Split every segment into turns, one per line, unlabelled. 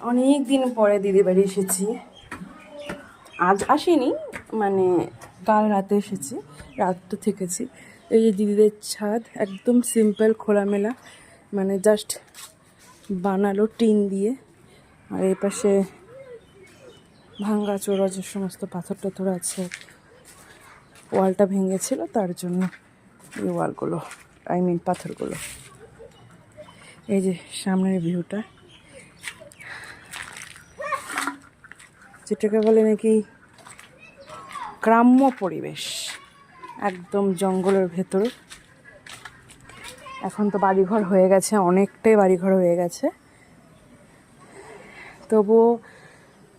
অনেক দিন পরে দিদি বাড়ি এসেছি। আজ আসিনি, মানে কাল রাতে এসেছি, রাত তো থেকেছি। এই যে দিদিদের ছাদ একদম সিম্পল খোলামেলা, মানে জাস্ট বানালো টিন দিয়ে। আর এই পাশে ভাঙ্গা চোরা যে সমস্ত পাথর টাথর আছে, ওয়ালটা ভেঙেছিল তার জন্য এই ওয়ালগুলো, পাথরগুলো। এই যে সামনের ভিউটা, যেটাকে বলে নাকি গ্রাম্য পরিবেশ, একদম জঙ্গলের ভেতর। এখন তো বাড়িঘর হয়ে গেছে, অনেকটাই বাড়িঘর হয়ে গেছে। তবুও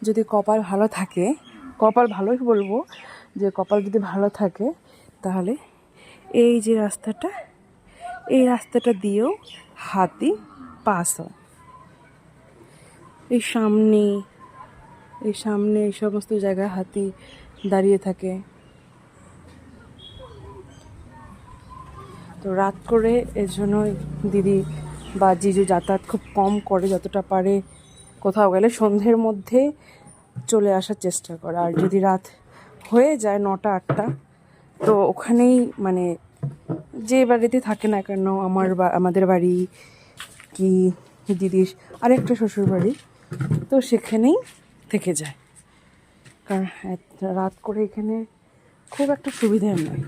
যদি কপাল ভালো থাকে, কপাল ভালোই বলবো, যে কপাল যদি ভালো থাকে তাহলে এই যে রাস্তাটা, এই রাস্তাটা দিয়েও হাতি পাস হয়। এই সামনে এই সমস্ত জায়গায় হাতি দাঁড়িয়ে থাকে। তো রাত করে এর জন্যই দিদি বা জিজু যাতায়াত খুব কম করে, যতটা পারে কোথাও গেলে সন্ধ্যের মধ্যে চলে আসার চেষ্টা করে। আর যদি রাত হয়ে যায় 9টা 8টা, তো ওখানেই মানে যে বাড়িতে থাকে না কেন, আমাদের বাড়ি কি দিদির আরেকটা শ্বশুর বাড়ি, তো সেখানেই থেকে যায়। কারণ রাত করে এখানে খুব একটা সুবিধা নয়।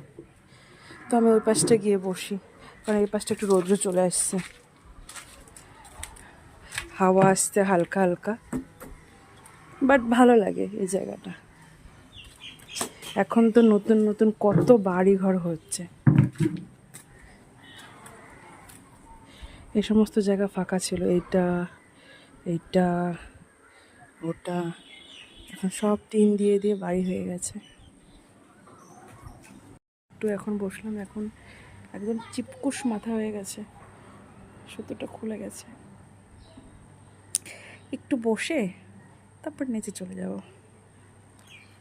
তো আমি ওই পাশটা গিয়ে বসি, কারণ এই পাশটা একটু রৌদ্র চলে আসছে, হাওয়া আসছে হালকা হালকা, বাট ভালো লাগে এই জায়গাটা। এখন তো নতুন নতুন কত বাড়ি ঘর হচ্ছে, এই সমস্ত জায়গা ফাঁকা ছিল, এইটা ওটা, এখন সব টিন দিয়ে দিয়ে বাড়ি হয়ে গেছে। একটু এখন বসলাম, এখন একদম চিপকুশ মাথা হয়ে গেছে, সুতোটা খুলে গেছে। একটু বসে তারপর নিচে চলে যাব।